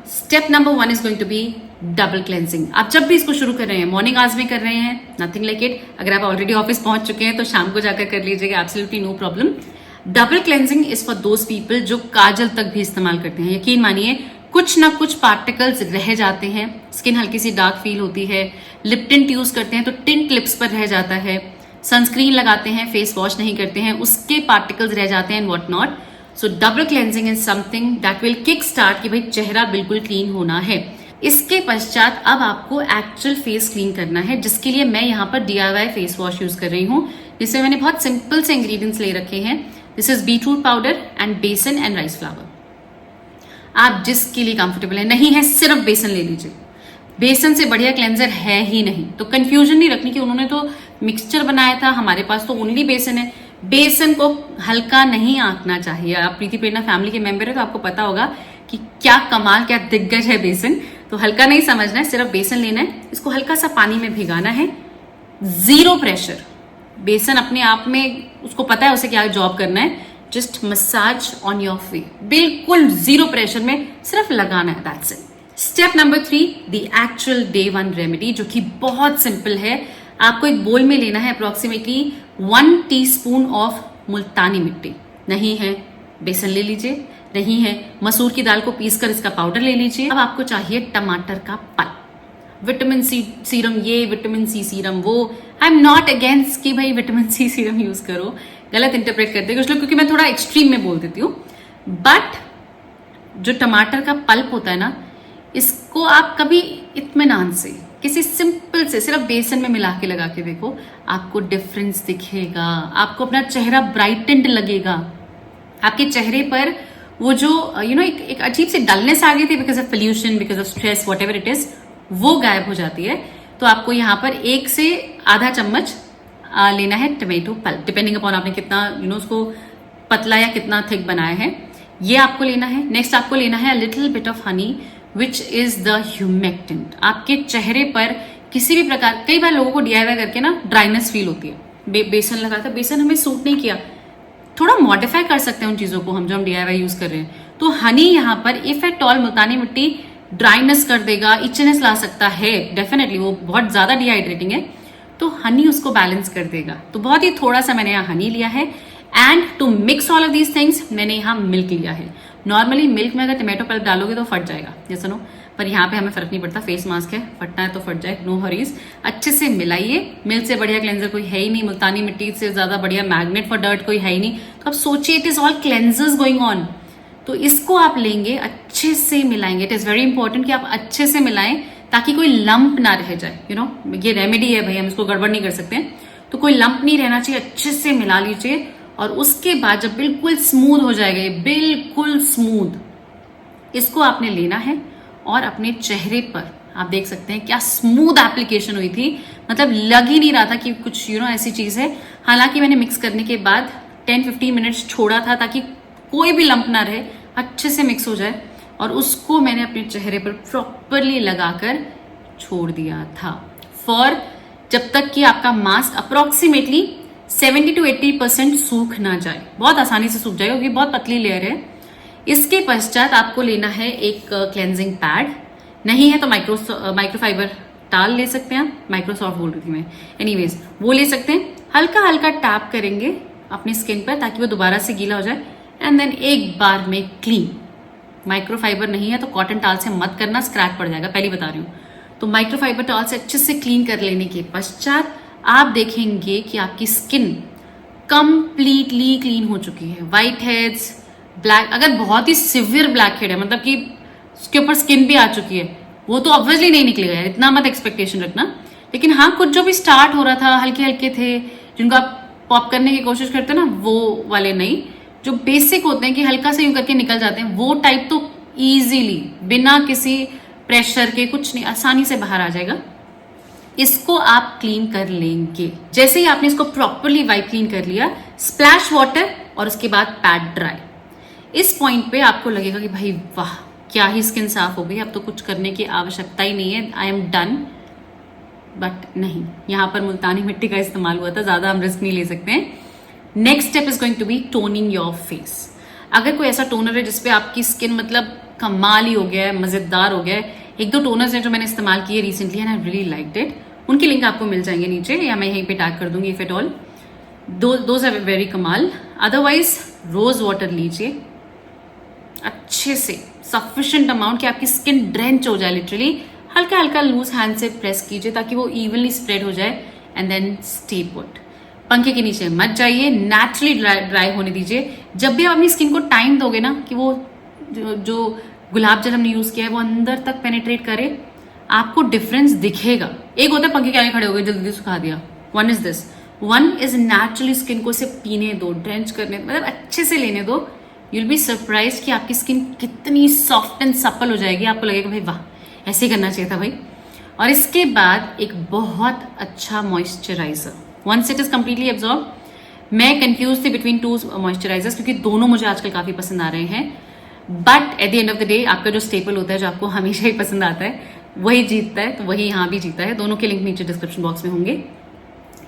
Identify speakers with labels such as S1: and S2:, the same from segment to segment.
S1: Step number 1 is going to be double cleansing. आप जब भी इसको शुरू कर रहे हैं, मॉर्निंग आवर्स में कर रहे हैं, नथिंग लाइक इट। अगर आप ऑलरेडी ऑफिस पहुंच चुके हैं तो शाम को जाकर कर लीजिएगा, absolutely no problem. Double cleansing is for those people जो काजल तक भी इस्तेमाल करते हैं। यकीन मानिए कुछ ना कुछ पार्टिकल्स रह जाते हैं, स्किन हल्की सी डार्क फील होती है। लिप टिंट यूज करते हैं तो टिंट लिप्स पर रह जाता है। सनस्क्रीन लगाते हैं, फेस वॉश नहीं करते हैं, उसके पार्टिकल्स रह जाते हैं and what not. So double cleansing is something that will kick start कि भाई चेहरा बिल्कुल क्लीन होना है। इसके पश्चात अब आपको एक्चुअल फेस क्लीन करना है, जिसके लिए मैं यहाँ पर DIY फेस वॉश यूज कर रही हूँ, जिसमें मैंने बहुत सिंपल से इंग्रेडिएंट्स ले रखे हैं। This is beetroot powder and बेसन एंड राइस फ्लावर। आप जिसके लिए कंफर्टेबल है, नहीं है सिर्फ बेसन ले लीजिए, बेसन से बढ़िया क्लेंजर है ही नहीं। तो कंफ्यूजन नहीं रखनी कि उन्होंने तो मिक्सचर बनाया था, हमारे पास तो ओनली बेसन है। बेसन को हल्का नहीं आंकना चाहिए। आप प्रीति प्रेरणा फैमिली के मेंबर है तो आपको पता होगा कि क्या कमाल, क्या दिग्गज है बेसन। तो हल्का नहीं समझना है, सिर्फ बेसन लेना है, इसको हल्का सा पानी में भिगाना है, जीरो प्रेशर। बेसन अपने आप में उसको पता है उसे क्या जॉब करना है, just massage on your face, बिल्कुल जीरो प्रेशर में सिर्फ लगाना है, that's it. Step number 3, the actual day 1 remedy, जो कि बहुत सिंपल है। आपको एक बोल में लेना है अप्रोक्सीमेटली 1 टीस्पून ऑफ मुल्तानी मिट्टी। नहीं है बेसन ले लीजिए, नहीं है मसूर की दाल को पीसकर इसका पाउडर ले लीजिए। अब आपको चाहिए टमाटर का पल्प। विटामिन सी सीरम ये, विटामिन सी सीरम वो। आई एम नॉट अगेंस्ट कि भाई विटामिन सी सीरम यूज करो, गलत इंटरप्रेट करते हैं कुछ लोग, क्योंकि मैं थोड़ा एक्सट्रीम में बोल देती हूँ। बट जो टमाटर का पल्प होता है ना, इसको आप कभी इत्मीनान से किसी सिंपल से सिर्फ बेसन में मिला के लगा के देखो, आपको डिफरेंस दिखेगा। आपको अपना चेहरा ब्राइटेंड लगेगा। आपके चेहरे पर वो जो एक अजीब सी डलनेस आ गई थी because of pollution, because of stress, what ever it is, वो गायब हो जाती है। तो आपको यहाँ पर 1 से आधा चम्मच लेना है टमेटो पल्प, डिपेंडिंग अपॉन आपने कितना उसको पतला या कितना थिक बनाया है, ये आपको लेना है। नेक्स्ट आपको लेना है little bit of honey which is the humectant. आपके चेहरे पर किसी भी प्रकार, कई बार लोगों को DIY करके ना ड्राइनेस फील होती है। बेसन लगाता, बेसन हमें सूट नहीं किया, थोड़ा मॉडिफाई कर सकते हैं उन चीजों को हम DIY यूज कर रहे हैं। तो हनी यहाँ पर इफ एट ऑल, मुल्तानी मिट्टी ड्राइनेस कर देगा, इचनेस ला सकता है डेफिनेटली, वो बहुत ज्यादा डिहाइड्रेटिंग है, तो हनी उसको बैलेंस कर देगा। तो बहुत ही थोड़ा सा मैंने यहाँ हनी लिया है। And to mix all of these things मैंने यहाँ मिल्क लिया है। नॉर्मली मिल्क में अगर टमाटो पल्प डालोगे तो फट जाएगा, जैसे नो, पर यहाँ पे हमें फर्क नहीं पड़ता, फेस मास्क है, फटना है तो फट जाए, नो हरीज। अच्छे से मिलाइए। मिल्क से बढ़िया क्लेंजर कोई है ही नहीं, मुल्तानी मिट्टी से ज्यादा बढ़िया मैग्नेट फॉर डर्ट कोई है ही नहीं। तो आप सोचिए, it is all cleansers going on. तो इसको आप लेंगे, अच्छे से मिलाएंगे। इट इज वेरी इंपॉर्टेंट कि आप अच्छे से मिलाएं ताकि कोई लंप ना रह जाए। ये रेमेडी है भाई, हम इसको गड़बड़ नहीं कर सकते, तो कोई लंप नहीं रहना चाहिए। अच्छे से मिला लीजिए और उसके बाद जब बिल्कुल स्मूथ हो जाएगा, ये बिल्कुल स्मूथ, इसको आपने लेना है और अपने चेहरे पर आप देख सकते हैं क्या स्मूथ एप्लीकेशन हुई थी। मतलब लग ही नहीं रहा था कि कुछ ऐसी चीज है। हालांकि मैंने मिक्स करने के बाद 10-15 मिनट्स छोड़ा था ताकि कोई भी लंप ना रहे, अच्छे से मिक्स हो जाए, और उसको मैंने अपने चेहरे पर प्रॉपरली लगाकर छोड़ दिया था फॉर जब तक कि आपका मास्क अप्रोक्सीमेटली 70 to 80% सूख ना जाए। बहुत आसानी से सूख जाएगा क्योंकि बहुत पतली लेयर है। इसके पश्चात आपको लेना है एक क्लेंजिंग पैड, नहीं है तो माइक्रोफाइबर टाल ले सकते हैं आप, माइक्रोसॉफ्ट बोल रही थी मैं, एनीवेज वो ले सकते हैं। हल्का हल्का टैप करेंगे अपनी स्किन पर ताकि वो दोबारा से गीला हो जाए, एंड देन एक बार में क्लीन। माइक्रोफाइबर नहीं है तो कॉटन टाल से मत करना, स्क्रैच पड़ जाएगा, पहले बता रही हूँ। तो माइक्रोफाइबर टाल से अच्छे से क्लीन कर लेने के पश्चात आप देखेंगे कि आपकी स्किन कंप्लीटली क्लीन हो चुकी है। व्हाइट हेड्स, ब्लैक, अगर बहुत ही सिवियर ब्लैक हेड है, मतलब कि उसके ऊपर स्किन भी आ चुकी है, वो तो ऑब्वियसली नहीं निकलेगा यार, इतना मत एक्सपेक्टेशन रखना। लेकिन हाँ, कुछ जो भी स्टार्ट हो रहा था, हल्के हल्के थे, जिनको आप पॉप करने की कोशिश करते हैं ना, वो वाले नहीं, जो बेसिक होते हैं कि हल्का से यूं करके निकल जाते हैं, वो टाइप तो इजीली बिना किसी प्रेशर के, कुछ नहीं, आसानी से बाहर आ जाएगा। इसको आप क्लीन कर लेंगे। जैसे ही आपने इसको प्रॉपरली वाइप क्लीन कर लिया, स्प्लैश वाटर और उसके बाद पैड ड्राई। इस पॉइंट पे आपको लगेगा कि भाई वाह, क्या ही स्किन साफ हो गई, अब तो कुछ करने की आवश्यकता ही नहीं है, आई एम डन। बट नहीं, यहाँ पर मुल्तानी मिट्टी का इस्तेमाल हुआ था, ज्यादा हम रिस्क नहीं ले सकते हैं। Next step is going to be toning your face. अगर कोई ऐसा टोनर है जिसपे आपकी स्किन मतलब कमाल ही हो गया है, मजेदार हो गया है। एक दो टोनर्स हैं जो मैंने इस्तेमाल किए recently and I really liked it, उनकी लिंक आपको मिल जाएंगे नीचे या मैं यहीं पे टैग कर दूंगी if at all. Those are very कमाल। अदरवाइज रोज वाटर लीजिए अच्छे से, सफिशिएंट अमाउंट कि आपकी स्किन ड्रेंच हो जाए लिटरली। हल्का हल्का लूज हैंड से प्रेस कीजिए ताकि वो इवनली स्प्रेड हो जाए एंड देन स्टे पुट। पंखे के नीचे मत जाइए, नेचुरली ड्राई होने दीजिए। जब भी आप अपनी स्किन को टाइम दोगे ना कि वो जो गुलाब जल हमने यूज किया है वो अंदर तक पेनिट्रेट करे, आपको डिफरेंस दिखेगा। एक होता है पंखे के आगे खड़े हो गए जल्दी सुखा दिया, one is this, one is naturally skin को सिर्फ पीने दो, ड्रेंच करने, मतलब अच्छे से लेने दो। यू विल बी सरप्राइज कि आपकी स्किन कितनी सॉफ्ट एंड सपल हो जाएगी। आपको लगेगा भाई वाह, ऐसे ही करना चाहिए था भाई। और इसके बाद एक बहुत अच्छा moisturiser, once it is completely absorb. मैं कंफ्यूज थी बिटवीन टू मॉइस्चराइजर्स क्योंकि दोनों मुझे आजकल काफी पसंद आ रहे हैं, but at the end of the day आपका जो स्टेपल होता है, जो आपको हमेशा ही पसंद आता है, वही जीतता है। तो वही यहाँ भी जीता है। दोनों के लिंक नीचे डिस्क्रिप्शन बॉक्स में होंगे।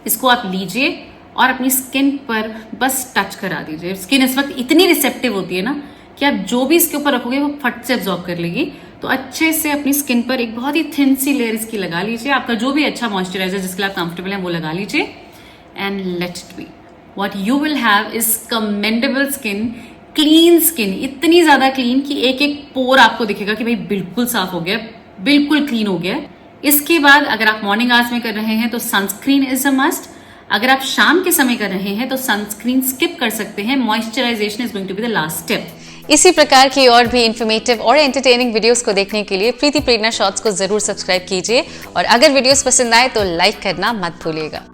S1: इसको आप लीजिए और अपनी स्किन पर बस टच करा दीजिए। स्किन इस वक्त इतनी रिसेप्टिव होती है ना कि आप जो भी इसके ऊपर रखोगे वो फट से एब्जॉर्ब कर लेगी। तो अच्छे से अपनी स्किन पर एक बहुत ही थिन सी लेयर इसकी लगा लीजिए। आपका जो भी अच्छा मॉइस्चराइजर जिसके लिए आप कंफर्टेबल है वो लगा लीजिए and let it be. What you will have is commendable skin, clean skin, इतनी ज्यादा क्लीन कि एक एक पोर आपको दिखेगा कि भाई बिल्कुल साफ हो गया, बिल्कुल क्लीन हो गया। इसके बाद अगर आप मॉर्निंग आवर्स में कर रहे हैं तो सनस्क्रीन इज अ मस्ट। अगर आप शाम के समय कर रहे हैं तो सनस्क्रीन स्किप कर सकते हैं। Moisturisation is going to be the last step.
S2: इसी प्रकार की और भी इन्फॉर्मेटिव और एंटरटेनिंग वीडियोस को देखने के लिए प्रीति प्रेरणा शॉर्ट्स को जरूर सब्सक्राइब कीजिए और अगर वीडियोस पसंद आए तो लाइक करना मत भूलिएगा।